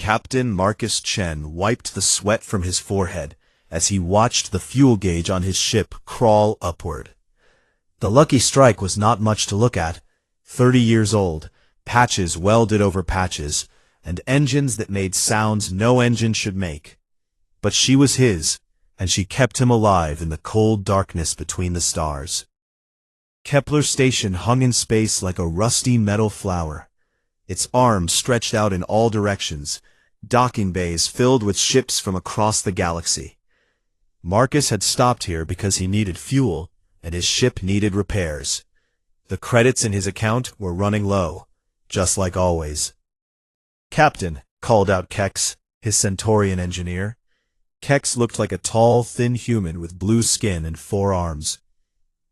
Captain Marcus Chen wiped the sweat from his forehead as he watched the fuel gauge on his ship crawl upward. The Lucky Strike was not much to look at. 30 years old, patches welded over patches, and engines that made sounds no engine should make. But she was his, and she kept him alive in the cold darkness between the stars. Kepler Station hung in space like a rusty metal flower. Its arms stretched out in all directions, docking bays filled with ships from across the galaxy. Marcus had stopped here because he needed fuel, and his ship needed repairs. The credits in his account were running low, just like always. "Captain," called out Kex, his Centaurian engineer. Kex looked like a tall, thin human with blue skin and 4 arms.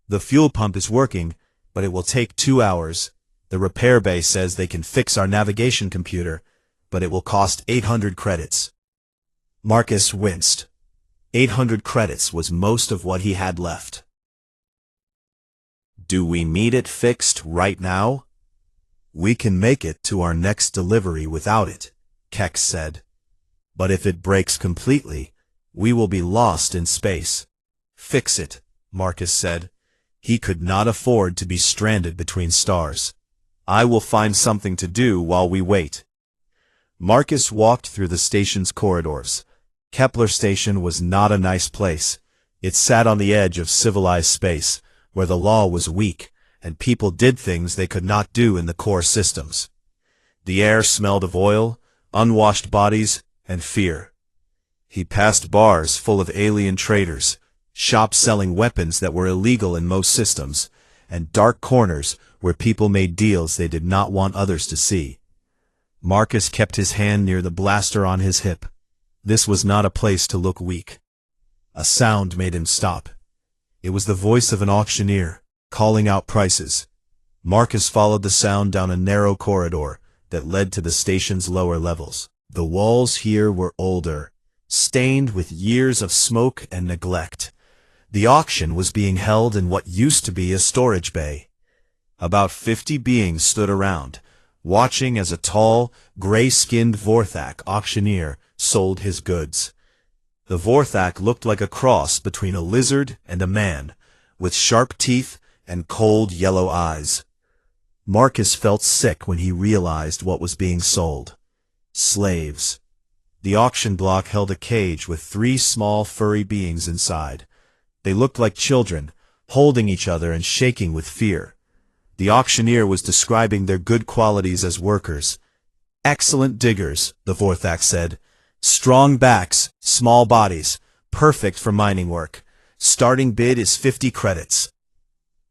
"The fuel pump is working, but it will take 2 hours. The repair bay says they can fix our navigation computer, but it will cost 800 credits. Marcus winced. 800 credits was most of what he had left. "Do we need it fixed right now?" "We can make it to our next delivery without it," Kex said. "But if it breaks completely, we will be lost in space." "Fix it," Marcus said. He could not afford to be stranded between stars. "I will find something to do while we wait." Marcus walked through the station's corridors. Kepler Station was not a nice place. It sat on the edge of civilized space, where the law was weak, and people did things they could not do in the core systems. The air smelled of oil, unwashed bodies, and fear. He passed bars full of alien traders, shops selling weapons that were illegal in most systems, and dark corners where people made deals they did not want others to see. Marcus kept his hand near the blaster on his hip. This was not a place to look weak. A sound made him stop. It was the voice of an auctioneer, calling out prices. Marcus followed the sound down a narrow corridor that led to the station's lower levels. The walls here were older, stained with years of smoke and neglect. The auction was being held in what used to be a storage bay. About 50 beings stood around, watching as a tall, gray-skinned Vorthak auctioneer sold his goods. The Vorthak looked like a cross between a lizard and a man, with sharp teeth and cold yellow eyes. Marcus felt sick when he realized what was being sold. Slaves. The auction block held a cage with 3 small furry beings inside. They looked like children, holding each other and shaking with fear. The auctioneer was describing their good qualities as workers. "Excellent diggers," the Vorthak said. "Strong backs, small bodies, perfect for mining work. Starting bid is 50 credits.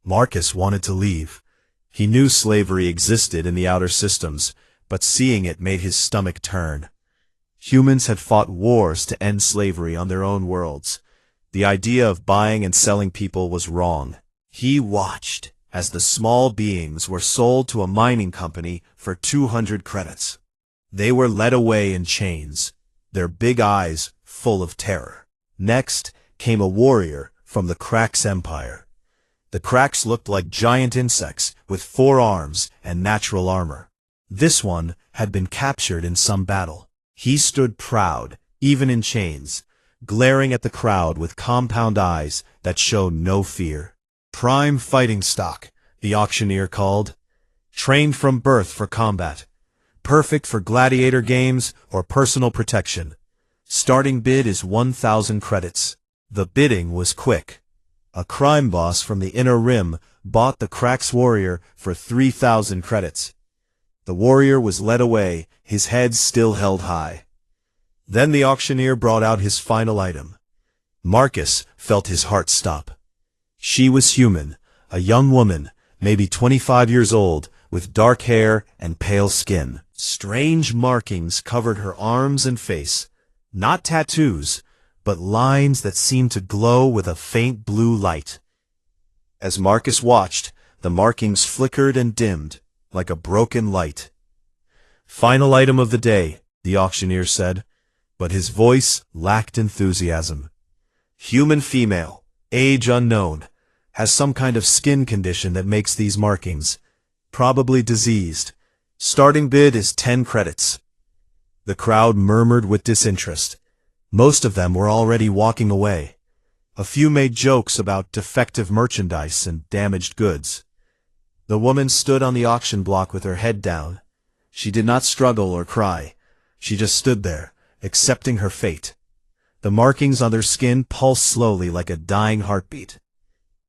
Marcus wanted to leave. He knew slavery existed in the outer systems, but seeing it made his stomach turn. Humans had fought wars to end slavery on their own worlds. The idea of buying and selling people was wrong. He watched as the small beings were sold to a mining company for 200 credits. They were led away in chains, their big eyes full of terror. Next came a warrior from the Krax Empire. The Krax looked like giant insects with 4 arms and natural armor. This one had been captured in some battle. He stood proud, even in chains, glaring at the crowd with compound eyes that showed no fear. "Prime fighting stock," the auctioneer called. "Trained from birth for combat. Perfect for gladiator games or personal protection. Starting bid is 1,000 credits. The bidding was quick. A crime boss from the Inner Rim bought the Krax warrior for 3,000 credits. The warrior was led away, his head still held high. Then the auctioneer brought out his final item. Marcus felt his heart stop. She was human, a young woman, maybe 25 years old, with dark hair and pale skin. Strange markings covered her arms and face. Not tattoos, but lines that seemed to glow with a faint blue light. As Marcus watched, the markings flickered and dimmed, like a broken light. "Final item of the day," the auctioneer said, but his voice lacked enthusiasm. "Human female, age unknown, has some kind of skin condition that makes these markings. Probably diseased. Starting bid is 10 credits. The crowd murmured with disinterest. Most of them were already walking away. A few made jokes about defective merchandise and damaged goods. The woman stood on the auction block with her head down. She did not struggle or cry. She just stood there, accepting her fate. The markings on her skin pulsed slowly like a dying heartbeat.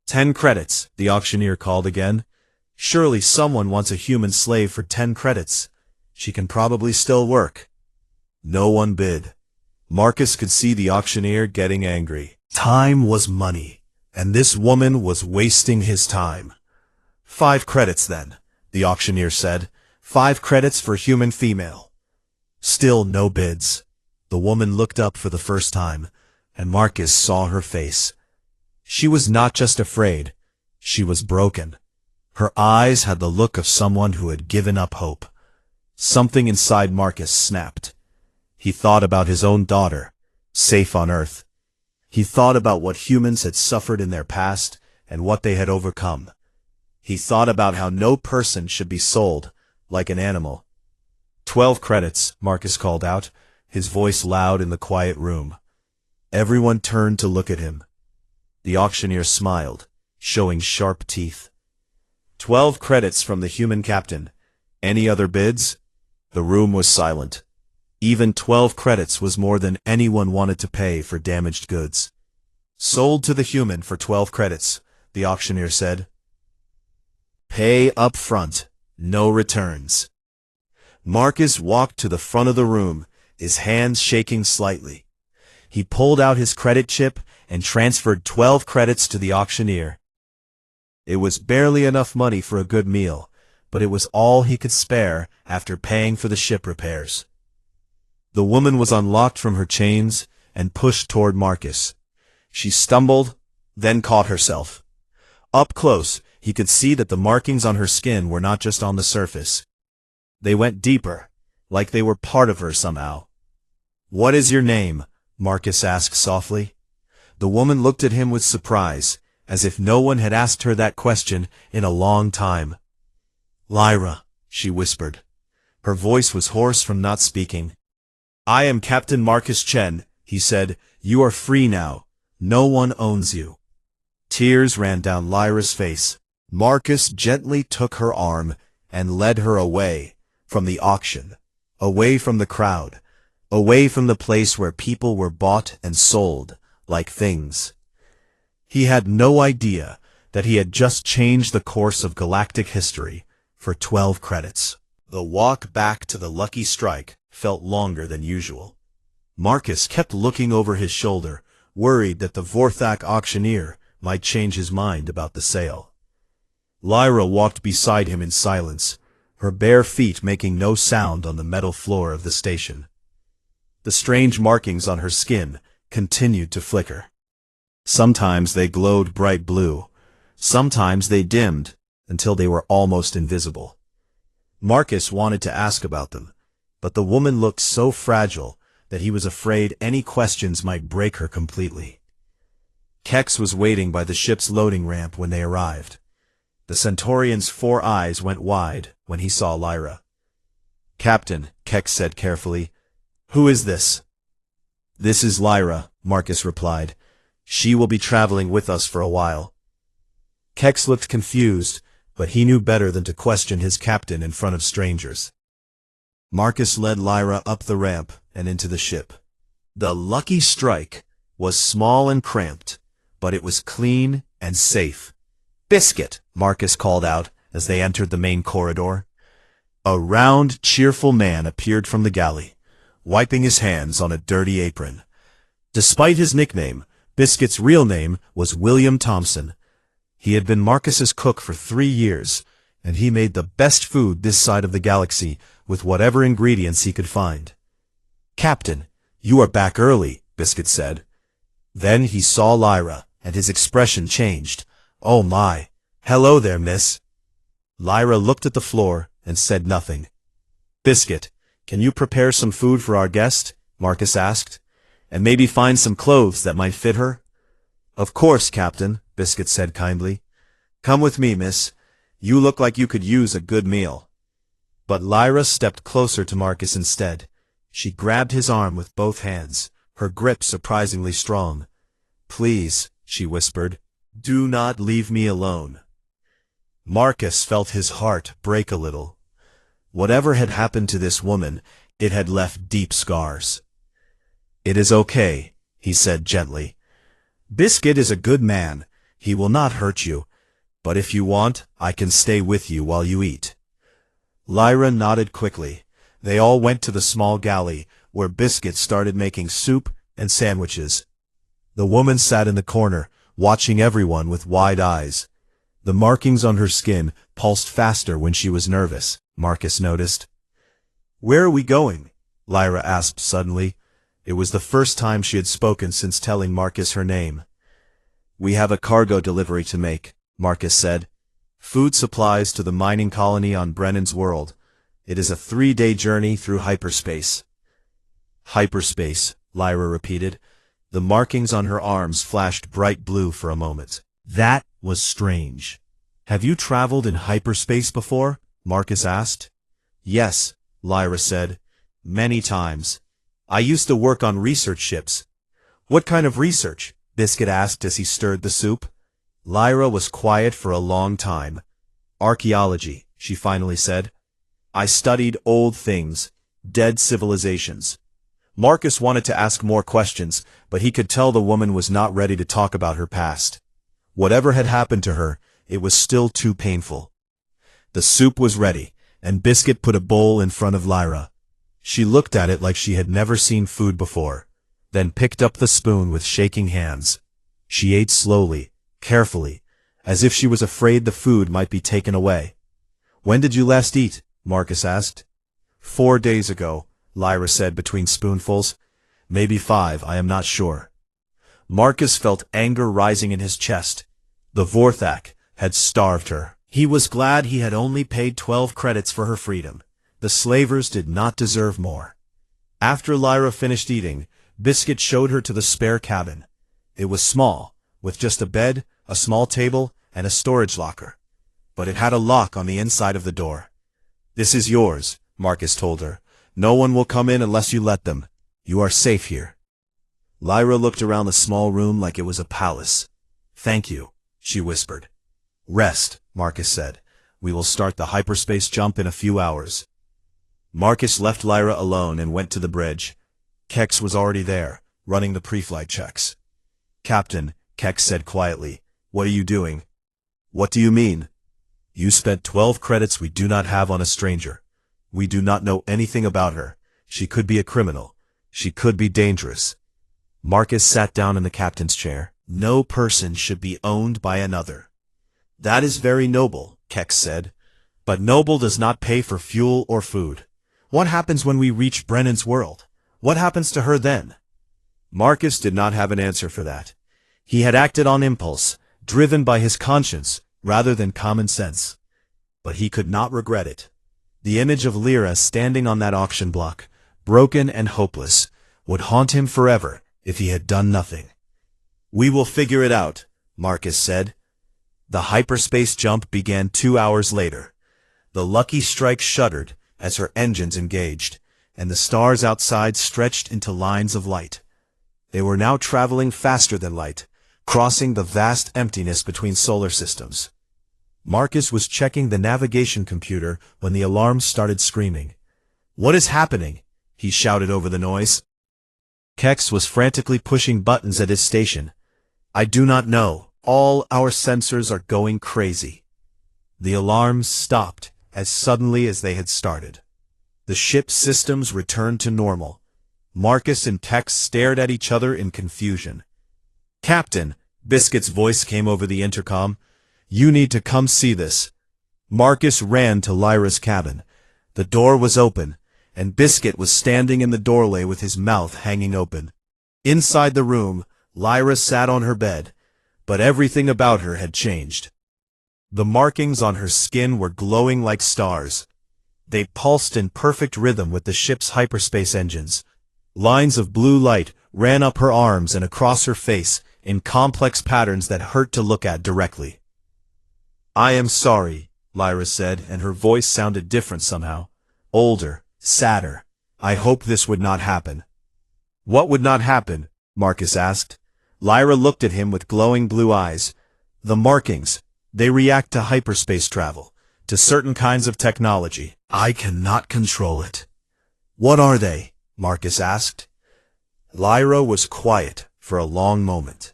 10 credits, the auctioneer called again. Surely someone wants a human slave for 10 credits. She can probably still work. No one bid. Marcus could see the auctioneer getting angry. Time was money, and this woman was wasting his time. 5 credits then, the auctioneer said. 5 credits for human female. Still no bids. The woman looked up for the first time, and Marcus saw her face. She was not just afraid, she was broken. Her eyes had the look of someone who had given up hope. Something inside Marcus snapped. He thought about his own daughter, safe on Earth. He thought about what humans had suffered in their past and what they had overcome. He thought about how no person should be sold like an animal. 12 credits, Marcus called out, his voice loud in the quiet room. Everyone turned to look at him. The auctioneer smiled, showing sharp teeth. 12 credits from the human captain. Any other bids? The room was silent. Even 12 credits was more than anyone wanted to pay for damaged goods. Sold to the human for 12 credits, the auctioneer said. Pay up front, no returns. Marcus walked to the front of the room, his hands shaking slightly. He pulled out his credit chip and transferred 12 credits to the auctioneer. It was barely enough money for a good meal, but it was all he could spare after paying for the ship repairs. The woman was unlocked from her chains and pushed toward Marcus. She stumbled, then caught herself. Up close, he could see that the markings on her skin were not just on the surface. They went deeper, like they were part of her somehow. "What is your name?" Marcus asked softly. The woman looked at him with surprise, as if no one had asked her that question in a long time. "Lyra," she whispered. Her voice was hoarse from not speaking. "I am Captain Marcus Chen," he said. "You are free now. No one owns you." Tears ran down Lyra's face. Marcus gently took her arm and led her away from the auction, away from the crowd, away from the place where people were bought and sold like things. He had no idea that he had just changed the course of galactic history for 12 credits. The walk back to the Lucky Strike felt longer than usual. Marcus kept looking over his shoulder, worried that the Vorthak auctioneer might change his mind about the sale. Lyra walked beside him in silence, her bare feet making no sound on the metal floor of the station. The strange markings on her skin continued to flicker. Sometimes they glowed bright blue, sometimes they dimmed until they were almost invisible. Marcus wanted to ask about them, but the woman looked so fragile that he was afraid any questions might break her completely. Kex was waiting by the ship's loading ramp when they arrived. The Centaurian's 4 eyes went wide when he saw Lyra. "Captain," Kex said carefully, "who is this?" "This is Lyra," Marcus replied. "She will be traveling with us for a while." Kex looked confused, but he knew better than to question his captain in front of strangers. Marcus led Lyra up the ramp and into the ship. The Lucky Strike was small and cramped, but it was clean and safe. "Biscuit," Marcus called out as they entered the main corridor. A round, cheerful man appeared from the galley, wiping his hands on a dirty apron. Despite his nickname, Biscuit's real name was William Thompson. He had been Marcus's cook for 3 years, and he made the best food this side of the galaxy with whatever ingredients he could find. "Captain, you are back early," Biscuit said. Then he saw Lyra, and his expression changed. "Oh my. Hello there, miss." Lyra looked at the floor and said nothing. "Biscuit, can you prepare some food for our guest?" Marcus asked. "And maybe find some clothes that might fit her?" "Of course, Captain," Biscuit said kindly. "Come with me, miss. You look like you could use a good meal." But Lyra stepped closer to Marcus instead. She grabbed his arm with both hands, her grip surprisingly strong. "Please," she whispered, "do not leave me alone." Marcus felt his heart break a little. Whatever had happened to this woman, it had left deep scars. "It is okay," he said gently. "Biscuit is a good man. He will not hurt you. But if you want, I can stay with you while you eat." Lyra nodded quickly. They all went to the small galley, where Biscuit started making soup and sandwiches. The woman sat in the corner, watching everyone with wide eyes. The markings on her skin pulsed faster when she was nervous, Marcus noticed. "Where are we going?" Lyra asked suddenly. It was the first time she had spoken since telling Marcus her name. "We have a cargo delivery to make," Marcus said. "Food supplies to the mining colony on Brennan's world. It is a 3-day journey through hyperspace." "Hyperspace," Lyra repeated. The markings on her arms flashed bright blue for a moment. That was strange. "Have you traveled in hyperspace before?" Marcus asked. "Yes," Lyra said. "Many times. I used to work on research ships." "What kind of research?" Biscuit asked as he stirred the soup. Lyra was quiet for a long time. "Archaeology," she finally said. "I studied old things, dead civilizations." Marcus wanted to ask more questions, but he could tell the woman was not ready to talk about her past. Whatever had happened to her, it was still too painful. The soup was ready, and Biscuit put a bowl in front of Lyra. She looked at it like she had never seen food before, then picked up the spoon with shaking hands. She ate slowly, carefully, as if she was afraid the food might be taken away. "When did you last eat?" Marcus asked. 4 days ago, Lyra said between spoonfuls. "Maybe 5, I am not sure." Marcus felt anger rising in his chest. The Vorthak had starved her. He was glad he had only paid 12 credits for her freedom. The slavers did not deserve more. After Lyra finished eating, Biscuit showed her to the spare cabin. It was small, with just a bed, a small table, and a storage locker. But it had a lock on the inside of the door. "This is yours," Marcus told her. "No one will come in unless you let them. You are safe here." Lyra looked around the small room like it was a palace. "Thank you," she whispered. "Rest," Marcus said. "We will start the hyperspace jump in a few hours." Marcus left Lyra alone and went to the bridge. Kex was already there, running the pre-flight checks. "Captain," Kex said quietly, "what are you doing?" "What do you mean?" "You spent 12 credits we do not have on a stranger. We do not know anything about her. She could be a criminal. She could be dangerous." Marcus sat down in the captain's chair. "No person should be owned by another." "That is very noble," Kex said. "But noble does not pay for fuel or food. What happens when we reach Brennan's world? What happens to her then?" Marcus did not have an answer for that. He had acted on impulse, driven by his conscience rather than common sense. But he could not regret it. The image of Lyra standing on that auction block, broken and hopeless, would haunt him forever if he had done nothing. "We will figure it out," Marcus said. The hyperspace jump began 2 hours later. The Lucky Strike shuddered as her engines engaged, and the stars outside stretched into lines of light. They were now traveling faster than light, crossing the vast emptiness between solar systems. Marcus was checking the navigation computer when the alarms started screaming. "What is happening?" he shouted over the noise. Kex was frantically pushing buttons at his station. "I do not know. All our sensors are going crazy." The alarms stopped as suddenly as they had started. The ship's systems returned to normal. Marcus and Kex stared at each other in confusion. "Captain," Biscuit's voice came over the intercom, "you need to come see this." Marcus ran to Lyra's cabin. The door was open, and Biscuit was standing in the doorway with his mouth hanging open. Inside the room, Lyra sat on her bed, but everything about her had changed. The markings on her skin were glowing like stars. They pulsed in perfect rhythm with the ship's hyperspace engines. Lines of blue light ran up her arms and across her face in complex patterns that hurt to look at directly. "I am sorry," Lyra said, and her voice sounded different somehow. Older, sadder. I hoped this would not happen. What would not happen? Marcus asked. Lyra looked at him with glowing blue eyes. The markings. They react to hyperspace travel, to certain kinds of technology. I cannot control it. What are they? Marcus asked. Lyra was quiet for a long moment.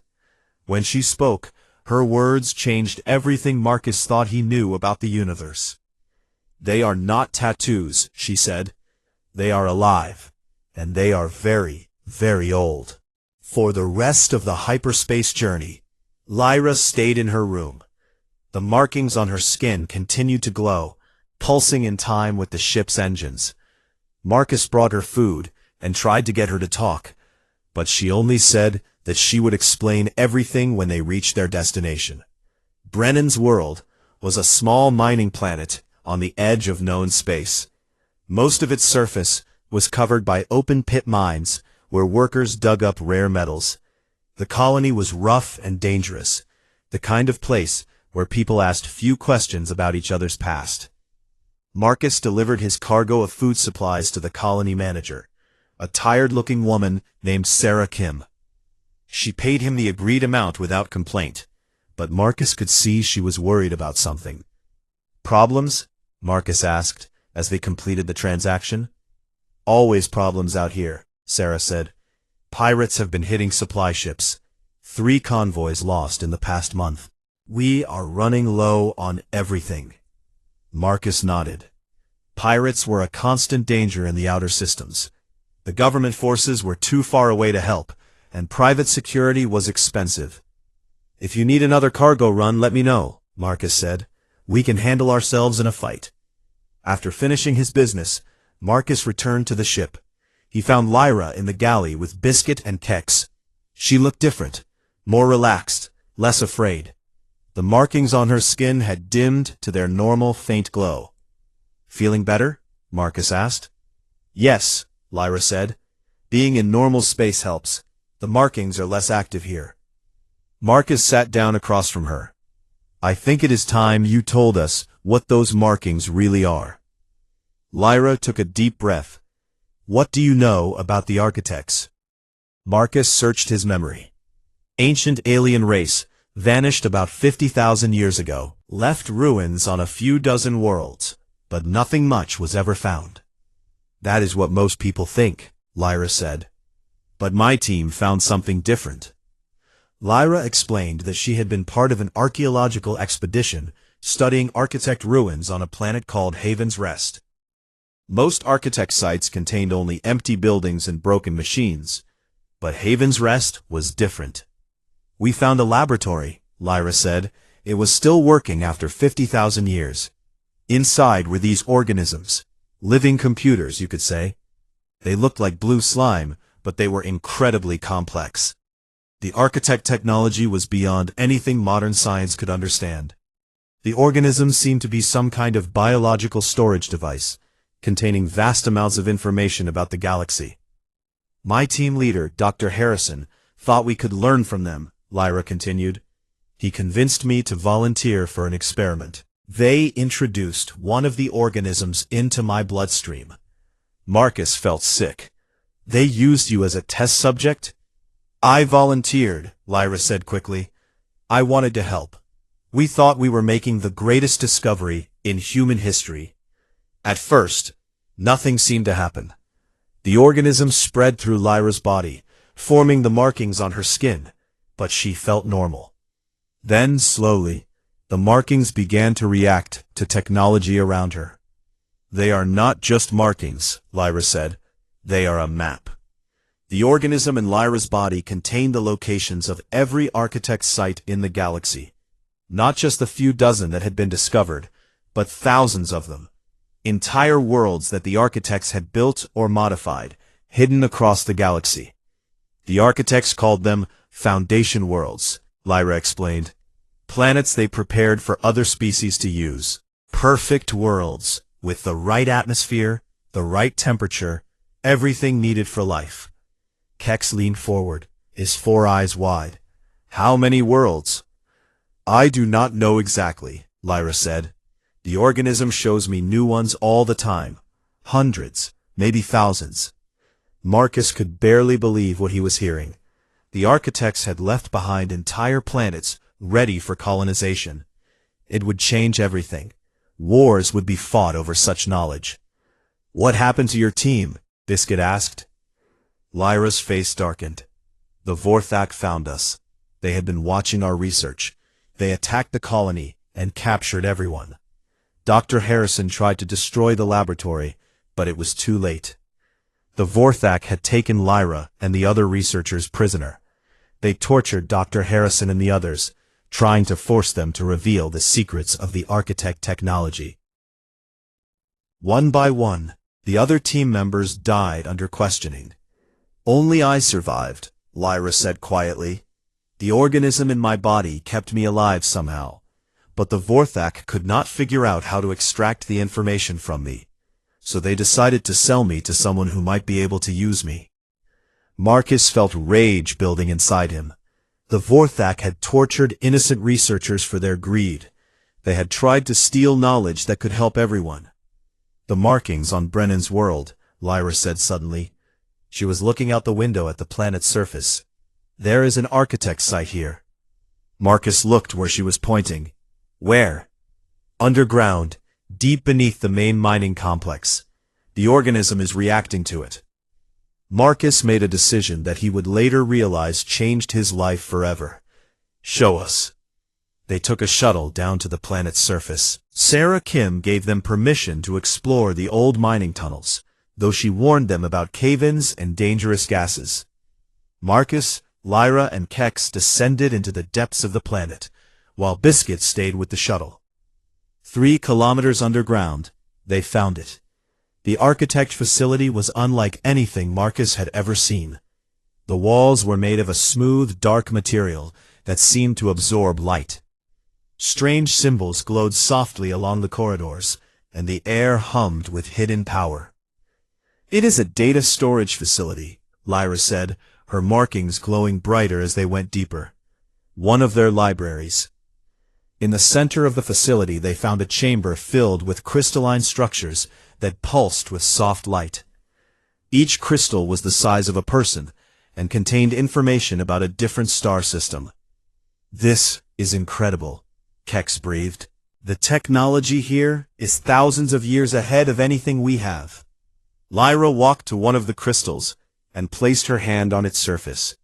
When she spoke, her words changed everything Marcus thought he knew about the universe. They are not tattoos, she said. They are alive, and they are very, very old. For the rest of the hyperspace journey, Lyra stayed in her room. The markings on her skin continued to glow, pulsing in time with the ship's engines. Marcus brought her food and tried to get her to talk, but she only said that she would explain everything when they reached their destination. Brennan's world was a small mining planet on the edge of known space. Most of its surface was covered by open-pit mines where workers dug up rare metals. The colony was rough and dangerous, the kind of place where people asked few questions about each other's past. Marcus delivered his cargo of food supplies to the colony manager, a tired-looking woman named Sarah Kim. She paid him the agreed amount without complaint, but Marcus could see she was worried about something. Problems? Marcus asked as they completed the transaction. Always problems out here, Sarah said. Pirates have been hitting supply ships. 3 convoys lost in the past month. We are running low on everything. Marcus nodded. Pirates were a constant danger in the outer systems. The government forces were too far away to help, and private security was expensive. If you need another cargo run, let me know, Marcus said. We can handle ourselves in a fight. After finishing his business, Marcus returned to the ship. He found Lyra in the galley with Biscuit and Kex. She looked different, more relaxed, less afraid. The markings on her skin had dimmed to their normal faint glow. Feeling better? Marcus asked. Yes, Lyra said. Being in normal space helps. The markings are less active here. Marcus sat down across from her. I think it is time you told us what those markings really are. Lyra took a deep breath. What do you know about the architects? Marcus searched his memory. Ancient alien race, vanished about 50,000 years ago, left ruins on a few dozen worlds, but nothing much was ever found. That is what most people think, Lyra said. But my team found something different. Lyra explained that she had been part of an archaeological expedition studying architect ruins on a planet called Haven's Rest. Most architect sites contained only empty buildings and broken machines, but Haven's Rest was different. We found a laboratory, Lyra said. It was still working after 50,000 years. Inside were these organisms, living computers, you could say. They looked like blue slime, but they were incredibly complex. The architect technology was beyond anything modern science could understand. The organisms seemed to be some kind of biological storage device, containing vast amounts of information about the galaxy. My team leader, Dr. Harrison, thought we could learn from them, Lyra continued. He convinced me to volunteer for an experiment. They introduced one of the organisms into my bloodstream. Marcus felt sick. They used you as a test subject? I volunteered, Lyra said quickly. I wanted to help. We thought we were making the greatest discovery in human history. At first, nothing seemed to happen. The organism spread through Lyra's body, forming the markings on her skin, but she felt normal. Then, slowly, the markings began to react to technology around her. They are not just markings, Lyra said. They are a map. The organism in Lyra's body contained the locations of every architect's site in the galaxy. Not just the few dozen that had been discovered, but thousands of them. Entire worlds that the architects had built or modified, hidden across the galaxy. The architects called them Foundation Worlds, Lyra explained. Planets they prepared for other species to use. Perfect worlds, with the right atmosphere, the right temperature, everything needed for life. Kex leaned forward, his 4 eyes wide. How many worlds? I do not know exactly, Lyra said. The organism shows me new ones all the time. Hundreds, maybe thousands. Marcus could barely believe what he was hearing. The architects had left behind entire planets ready for colonization. It would change everything. Wars would be fought over such knowledge. "What happened to your team?" Biscuit asked. Lyra's face darkened. "The Vorthak found us. They had been watching our research. They attacked the colony and captured everyone. Dr. Harrison tried to destroy the laboratory, but it was too late. The Vorthak had taken Lyra and the other researchers prisoner. They tortured Dr. Harrison and the others, trying to force them to reveal the secrets of the architect technology. One by one, the other team members died under questioning. "Only I survived," Lyra said quietly. "The organism in my body kept me alive somehow, but the Vorthak could not figure out how to extract the information from me, so they decided to sell me to someone who might be able to use me." Marcus felt rage building inside him. The Vorthak had tortured innocent researchers for their greed. They had tried to steal knowledge that could help everyone. "The markings on Brennan's world," Lyra said suddenly. She was looking out the window at the planet's surface. "There is an architect site here." Marcus looked where she was pointing. "Where?" "Underground, deep beneath the main mining complex. The organism is reacting to it." Marcus made a decision that he would later realize changed his life forever. "Show us." They took a shuttle down to the planet's surface. Sarah Kim gave them permission to explore the old mining tunnels, though she warned them about cave-ins and dangerous gases. Marcus, Lyra, and Kex descended into the depths of the planet, while Biscuit stayed with the shuttle. 3 kilometers underground, they found it. The architect facility was unlike anything Marcus had ever seen. The walls were made of a smooth, dark material that seemed to absorb light. Strange symbols glowed softly along the corridors, and the air hummed with hidden power. "It is a data storage facility," Lyra said, her markings glowing brighter as they went deeper. "One of their libraries." In the center of the facility they found a chamber filled with crystalline structures that pulsed with soft light. Each crystal was the size of a person and contained information about a different star system. "This is incredible," Kex breathed. "The technology here is thousands of years ahead of anything we have." Lyra walked to one of the crystals and placed her hand on its surface.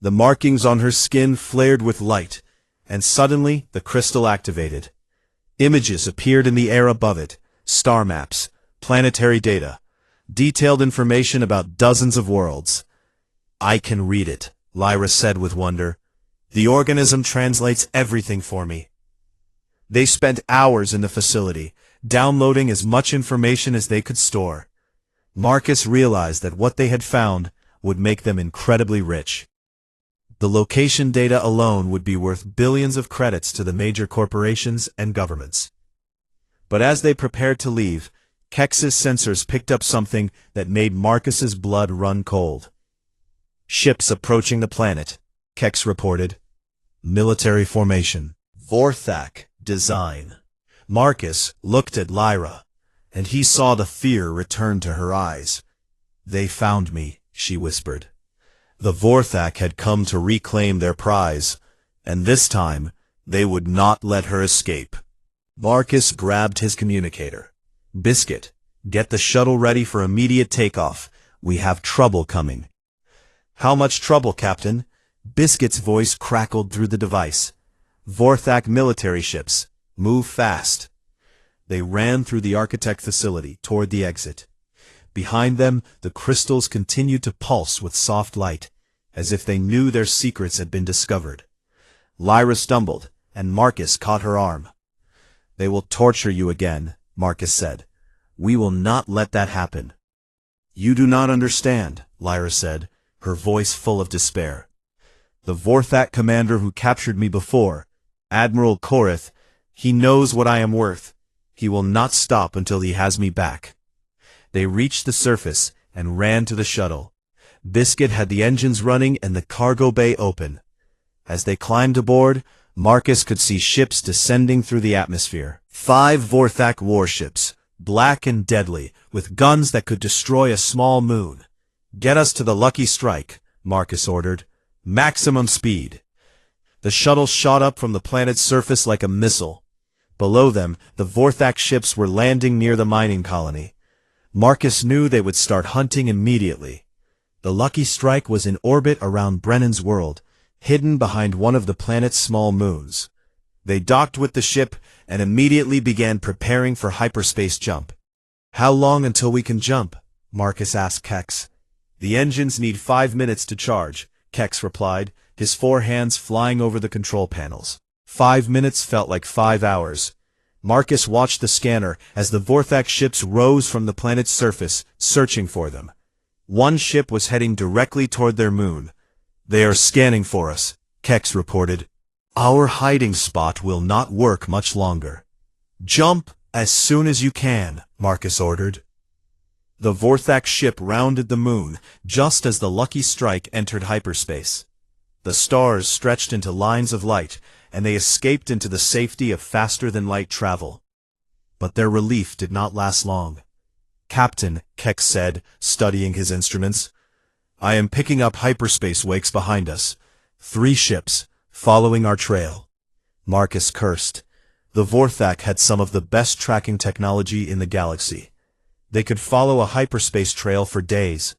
The markings on her skin flared with light, and suddenly the crystal activated. Images appeared in the air above it, star maps, planetary data, detailed information about dozens of worlds. "I can read it," Lyra said with wonder. "The organism translates everything for me." They spent hours in the facility, downloading as much information as they could store. Marcus realized that what they had found would make them incredibly rich. The location data alone would be worth billions of credits to the major corporations and governments. But as they prepared to leave, Kex's sensors picked up something that made Marcus's blood run cold. "Ships approaching the planet," Kex reported. "Military formation. Vorthak design." Marcus looked at Lyra, and he saw the fear return to her eyes. "They found me," she whispered. The Vorthak had come to reclaim their prize, and this time they would not let her escape. Marcus grabbed his communicator. "Biscuit, get the shuttle ready for immediate takeoff. We have trouble coming." "How much trouble, Captain?" Biscuit's voice crackled through the device. "Vorthak military ships. Move fast." They ran through the architect facility toward the exit. Behind them, the crystals continued to pulse with soft light, as if they knew their secrets had been discovered. Lyra stumbled, and Marcus caught her arm. "They will torture you again," Marcus said. "We will not let that happen." "You do not understand," Lyra said, her voice full of despair. "The Vorthak commander who captured me before, Admiral Korith, he knows what I am worth. He will not stop until he has me back." They reached the surface and ran to the shuttle. Biscuit had the engines running and the cargo bay open. As they climbed aboard, Marcus could see ships descending through the atmosphere. 5 Vorthak warships, black and deadly, with guns that could destroy a small moon. "Get us to the Lucky Strike," Marcus ordered. "Maximum speed." The shuttle shot up from the planet's surface like a missile. Below them, the Vorthak ships were landing near the mining colony. Marcus knew they would start hunting immediately. The Lucky Strike was in orbit around Brennan's world, hidden behind one of the planet's small moons. They docked with the ship and immediately began preparing for hyperspace jump. "How long until we can jump?" Marcus asked Kex. "The engines need 5 minutes to charge," Kex replied, his 4 hands flying over the control panels. 5 minutes felt like 5 hours. Marcus watched the scanner as the Vorthak ships rose from the planet's surface, searching for them. One ship was heading directly toward their moon. "They are scanning for us," Kex reported. "Our hiding spot will not work much longer." "Jump as soon as you can," Marcus ordered. The Vorthak ship rounded the moon just as the Lucky Strike entered hyperspace. The stars stretched into lines of light, and they escaped into the safety of faster-than-light travel. But their relief did not last long. "Captain," Kex said, studying his instruments, "I am picking up hyperspace wakes behind us. 3 ships, following our trail." Marcus cursed. The Vorthak had some of the best tracking technology in the galaxy. They could follow a hyperspace trail for days.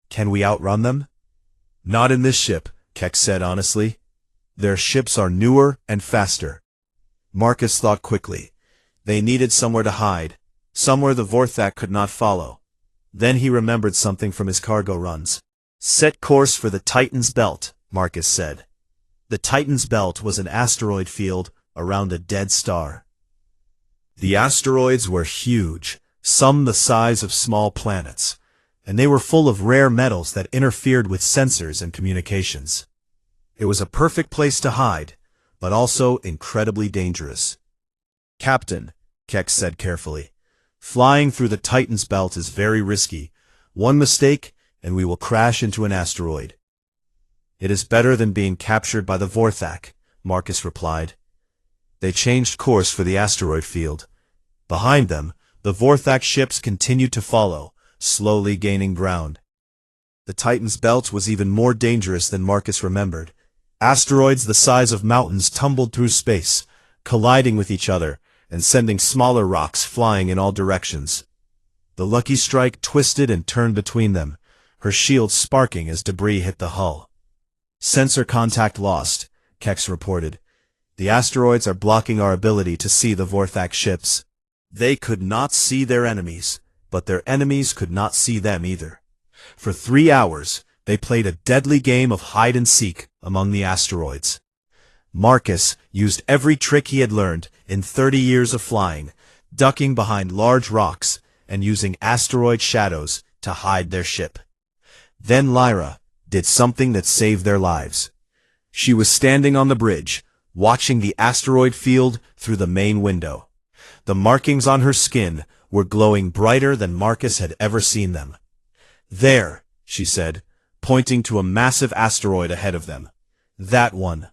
"Can we outrun them?" "Not in this ship," Kex said honestly. "Their ships are newer and faster." Marcus thought quickly. They needed somewhere to hide, somewhere the Vorthak could not follow. Then he remembered something from his cargo runs. "Set course for the Titan's Belt," Marcus said. The Titan's Belt was an asteroid field around a dead star. The asteroids were huge, some the size of small planets, and they were full of rare metals that interfered with sensors and communications. It was a perfect place to hide, but also incredibly dangerous. "Captain," Kex said carefully, "flying through the Titan's Belt is very risky. One mistake, and we will crash into an asteroid." "It is better than being captured by the Vorthak," Marcus replied. They changed course for the asteroid field. Behind them, the Vorthak ships continued to follow, slowly gaining ground. The Titan's Belt was even more dangerous than Marcus remembered. Asteroids the size of mountains tumbled through space, colliding with each other and sending smaller rocks flying in all directions. The Lucky Strike twisted and turned between them, her shield sparking as debris hit the hull. "Sensor contact lost," Kex reported. "The asteroids are blocking our ability to see the Vorthak ships." They could not see their enemies, but their enemies could not see them either. For 3 hours, they played a deadly game of hide-and-seek among the asteroids. Marcus used every trick he had learned in 30 years of flying, ducking behind large rocks and using asteroid shadows to hide their ship. Then Lyra did something that saved their lives. She was standing on the bridge, watching the asteroid field through the main window. The markings on her skin were glowing brighter than Marcus had ever seen them. "There," she said, pointing to a massive asteroid ahead of them. "That one."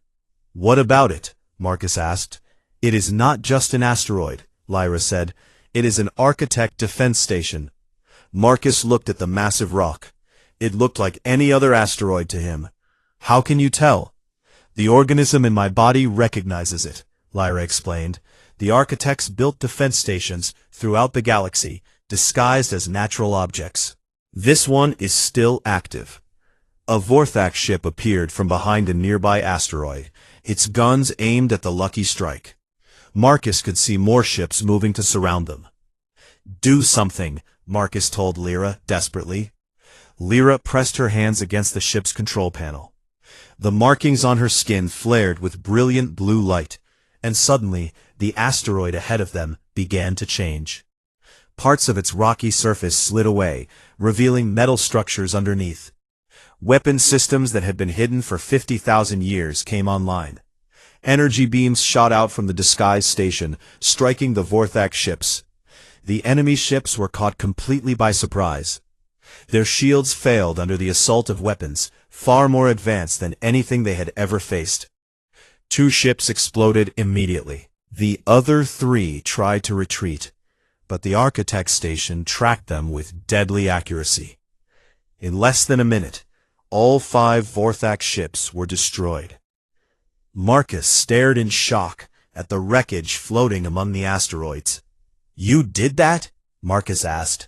"What about it?" Marcus asked. "It is not just an asteroid," Lyra said. "It is an architect defense station." Marcus looked at the massive rock. It looked like any other asteroid to him. "How can you tell?" "The organism in my body recognizes it," Lyra explained. "The architects built defense stations throughout the galaxy, disguised as natural objects. This one is still active." A Vorthak ship appeared from behind a nearby asteroid, its guns aimed at the Lucky Strike. Marcus could see more ships moving to surround them. "Do something," Marcus told Lyra desperately. Lyra pressed her hands against the ship's control panel. The markings on her skin flared with brilliant blue light, and suddenly the asteroid ahead of them began to change. Parts of its rocky surface slid away, revealing metal structures underneath. Weapon systems that had been hidden for 50,000 years came online. Energy beams shot out from the disguised station, striking the Vorthak ships. The enemy ships were caught completely by surprise. Their shields failed under the assault of weapons, far more advanced than anything they had ever faced. 2 ships exploded immediately. The other 3 tried to retreat, but the Architect Station tracked them with deadly accuracy. In less than a minute, all 5 Vorthak ships were destroyed. Marcus stared in shock at the wreckage floating among the asteroids. "You did that?" Marcus asked.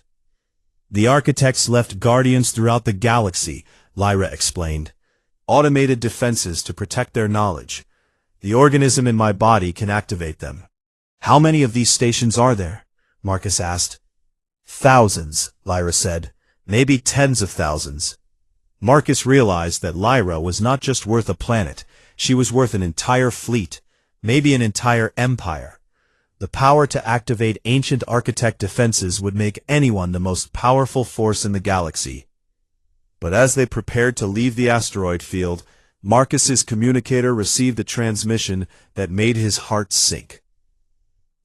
"The architects left guardians throughout the galaxy," Lyra explained. "Automated defenses to protect their knowledge. The organism in my body can activate them." "How many of these stations are there?" Marcus asked. "Thousands," Lyra said. "Maybe tens of thousands." Marcus realized that Lyra was not just worth a planet, she was worth an entire fleet, maybe an entire empire. The power to activate ancient architect defenses would make anyone the most powerful force in the galaxy. But as they prepared to leave the asteroid field, Marcus's communicator received a transmission that made his heart sink.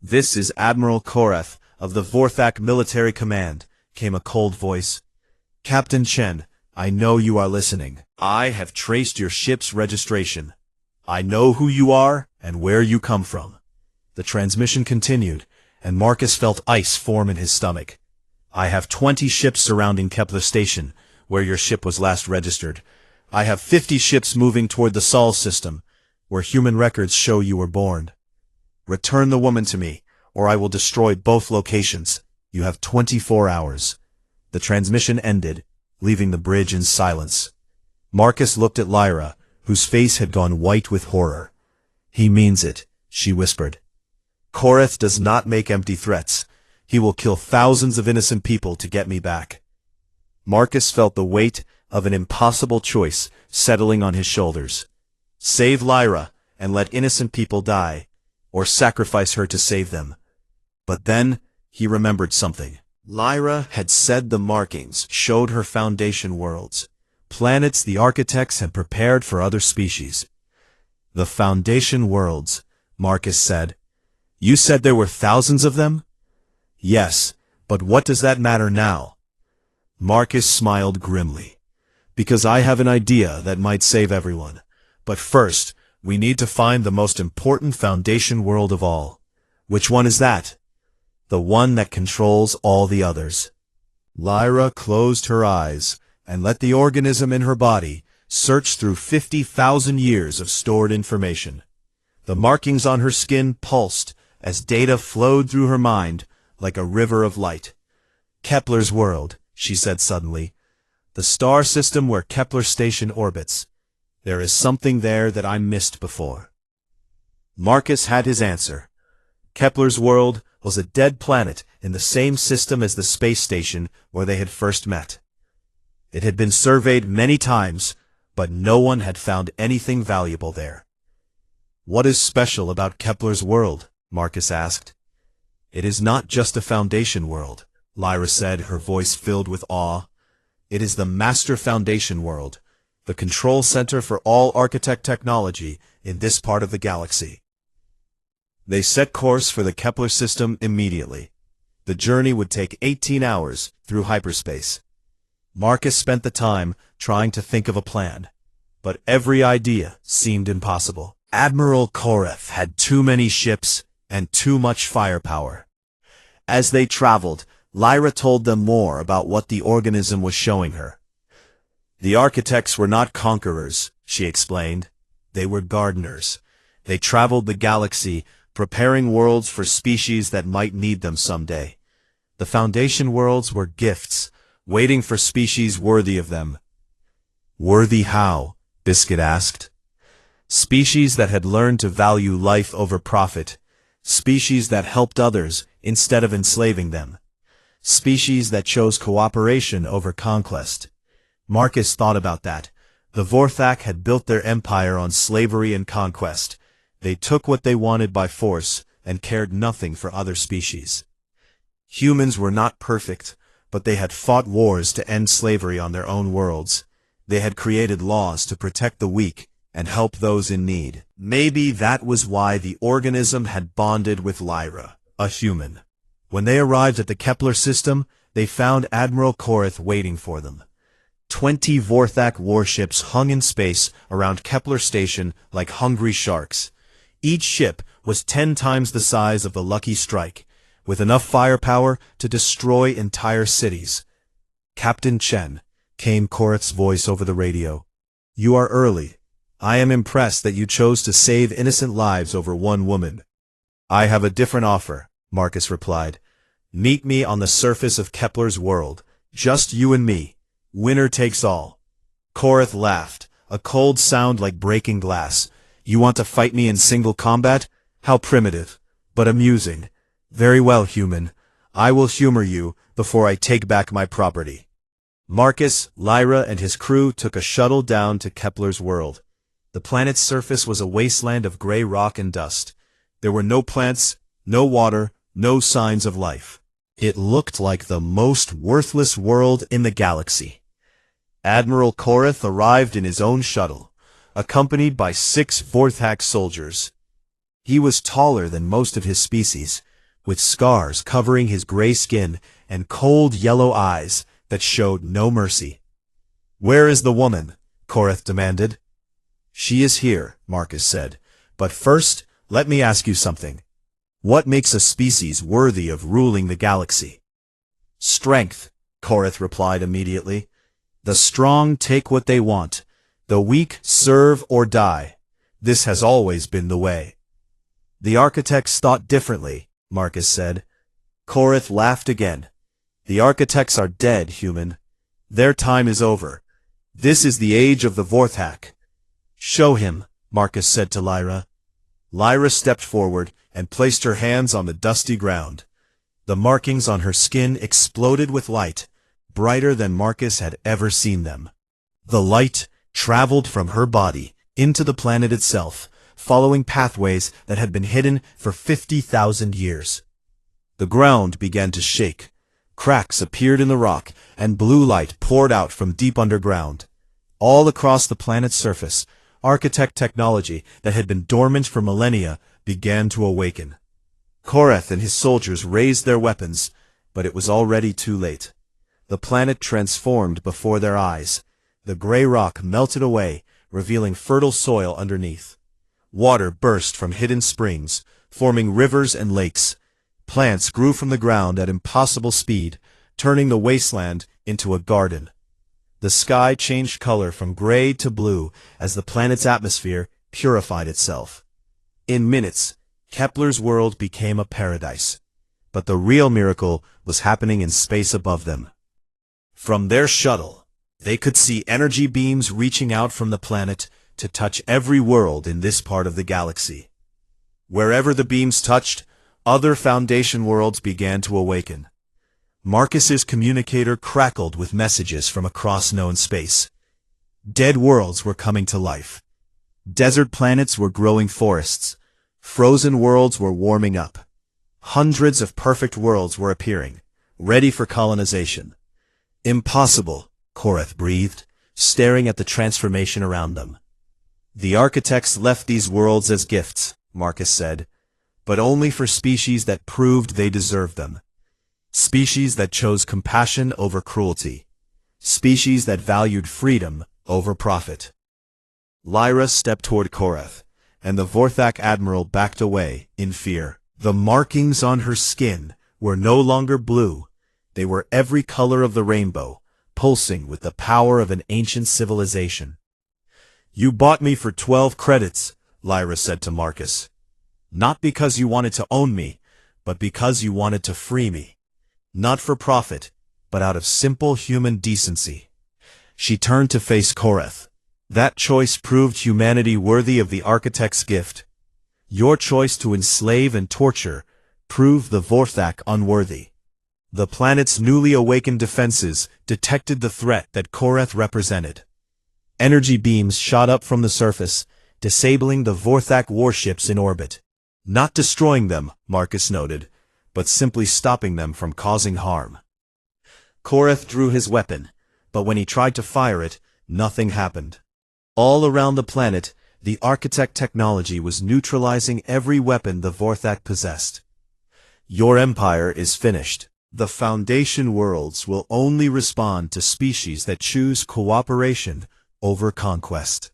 "This is Admiral Koreth of the Vorthak Military Command," came a cold voice. "Captain Chen, I know you are listening. I have traced your ship's registration. I know who you are and where you come from." The transmission continued, and Marcus felt ice form in his stomach. "I have 20 ships surrounding Kepler Station, where your ship was last registered. I have 50 ships moving toward the Sol system, where human records show you were born. Return the woman to me, or I will destroy both locations. You have 24 hours. The transmission ended, leaving the bridge in silence. Marcus looked at Lyra, whose face had gone white with horror. "He means it," she whispered. "Koreth does not make empty threats. He will kill thousands of innocent people to get me back." Marcus felt the weight of an impossible choice settling on his shoulders. Save Lyra and let innocent people die, or sacrifice her to save them. But then he remembered something. Lyra had said the markings showed her Foundation worlds, planets the architects had prepared for other species. "The Foundation worlds," Marcus said. "You said there were thousands of them?" "Yes, but what does that matter now?" Marcus smiled grimly. "Because I have an idea that might save everyone. But first, we need to find the most important Foundation world of all." "Which one is that?" "The one that controls all the others." Lyra closed her eyes and let the organism in her body search through 50,000 years of stored information. The markings on her skin pulsed as data flowed through her mind like a river of light. "Kepler's world," she said suddenly. "The star system where Kepler Station orbits. There is something there that I missed before." Marcus had his answer. Kepler's world was a dead planet in the same system as the space station where they had first met. It had been surveyed many times, but no one had found anything valuable there. "What is special about Kepler's world?" Marcus asked. "It is not just a Foundation world," Lyra said, her voice filled with awe. "It is the Master Foundation world, the control center for all architect technology in this part of the galaxy." They set course for the Kepler system immediately. The journey would take 18 hours through hyperspace. Marcus spent the time trying to think of a plan, but every idea seemed impossible. Admiral Koreth had too many ships and too much firepower. As they traveled, Lyra told them more about what the organism was showing her. "The architects were not conquerors," she explained. "They were gardeners. They traveled the galaxy, preparing worlds for species that might need them someday. The Foundation worlds were gifts, waiting for species worthy of them." "Worthy how?" Biscuit asked. "Species that had learned to value life over profit. Species that helped others instead of enslaving them. Species that chose cooperation over conquest." Marcus thought about that. The Vorthak had built their empire on slavery and conquest. They took what they wanted by force and cared nothing for other species. Humans were not perfect, but they had fought wars to end slavery on their own worlds. They had created laws to protect the weak and help those in need. Maybe that was why the organism had bonded with Lyra, a human. When they arrived at the Kepler system, they found Admiral Koreth waiting for them. 20 Vorthak warships hung in space around Kepler Station like hungry sharks. Each ship was 10 times the size of the Lucky Strike, with enough firepower to destroy entire cities. "Captain Chen," came Korath's voice over the radio. "You are early. I am impressed that you chose to save innocent lives over one woman." "I have a different offer," Marcus replied. "Meet me on the surface of Kepler's world. Just you and me. Winner takes all." Korath laughed, a cold sound like breaking glass. "You want to fight me in single combat? How primitive, but amusing. Very well, human. I will humor you before I take back my property." Marcus, Lyra, and his crew took a shuttle down to Kepler's world. The planet's surface was a wasteland of gray rock and dust. There were no plants, no water, no signs of life. It looked like the most worthless world in the galaxy. Admiral Korath arrived in his own shuttle, accompanied by 6 Vorthak soldiers. He was taller than most of his species, with scars covering his gray skin and cold yellow eyes that showed no mercy. "Where is the woman?" Korath demanded. "She is here," Marcus said. "But first, let me ask you something. What makes a species worthy of ruling the galaxy?" "Strength," Korath replied immediately. "The strong take what they want. The weak serve or die. This has always been the way." "The architects thought differently," Marcus said. Korath laughed again. "The architects are dead, human. Their time is over. This is the age of the Vorthak." "Show him," Marcus said to Lyra. Lyra stepped forward and placed her hands on the dusty ground. The markings on her skin exploded with light, brighter than Marcus had ever seen them. The light traveled from her body into the planet itself, following pathways that had been hidden for 50,000 years. The ground began to shake. Cracks appeared in the rock, and blue light poured out from deep underground. All across the planet's surface, architect technology that had been dormant for millennia began to awaken. Korath and his soldiers raised their weapons, but it was already too late. The planet transformed before their eyes. The gray rock melted away, revealing fertile soil underneath. Water burst from hidden springs, forming rivers and lakes. Plants grew from the ground at impossible speed, turning the wasteland into a garden. The sky changed color from gray to blue as the planet's atmosphere purified itself. In minutes, Kepler's world became a paradise. But the real miracle was happening in space above them. From their shuttle, they could see energy beams reaching out from the planet to touch every world in this part of the galaxy. Wherever the beams touched, other Foundation worlds began to awaken. Marcus's communicator crackled with messages from across known space. Dead worlds were coming to life. Desert planets were growing forests. Frozen worlds were warming up. Hundreds of perfect worlds were appearing, ready for colonization. "Impossible," Korath breathed, staring at the transformation around them. "The architects left these worlds as gifts," Marcus said, "but only for species that proved they deserved them. Species that chose compassion over cruelty. Species that valued freedom over profit." Lyra stepped toward Korath, and the Vorthak admiral backed away in fear. The markings on her skin were no longer blue. They were every color of the rainbow, pulsing with the power of an ancient civilization. "You bought me for 12 credits, Lyra said to Marcus. "Not because you wanted to own me, but because you wanted to free me. Not for profit, but out of simple human decency." She turned to face Korath. "That choice proved humanity worthy of the architect's gift. Your choice to enslave and torture proved the Vorthak unworthy." The planet's newly awakened defenses detected the threat that Korath represented. Energy beams shot up from the surface, disabling the Vorthak warships in orbit. Not destroying them, Marcus noted, but simply stopping them from causing harm. Korath drew his weapon, but when he tried to fire it, nothing happened. All around the planet, the architect technology was neutralizing every weapon the Vorthak possessed. "Your empire is finished. The Foundation worlds will only respond to species that choose cooperation over conquest.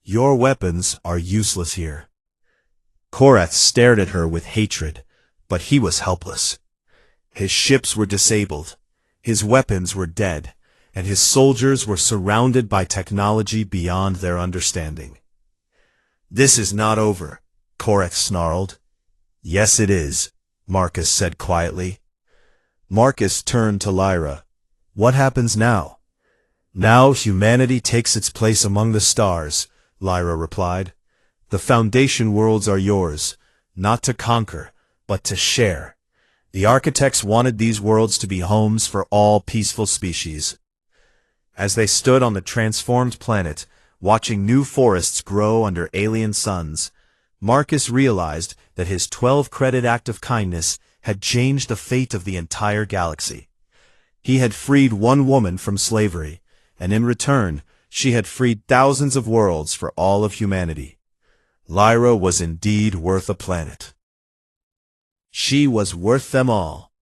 Your weapons are useless here." Korath stared at her with hatred. but he was helpless. His ships were disabled, his weapons were dead, and his soldiers were surrounded by technology beyond their understanding. "This is not over," Korath snarled. "Yes, it is," Marcus said quietly. Marcus turned to Lyra. "What happens now?" "Now humanity takes its place among the stars," Lyra replied. "The Foundation worlds are yours, not to conquer, but to share. The architects wanted these worlds to be homes for all peaceful species." As they stood on the transformed planet, watching new forests grow under alien suns, Marcus realized that his 12-credit act of kindness had changed the fate of the entire galaxy. He had freed one woman from slavery, and in return, she had freed thousands of worlds for all of humanity. Lyra was indeed worth a planet. She was worth them all.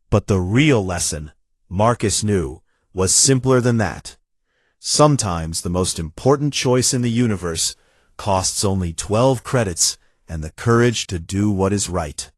But the real lesson, Marcus knew, was simpler than that. Sometimes the most important choice in the universe costs only 12 credits and the courage to do what is right.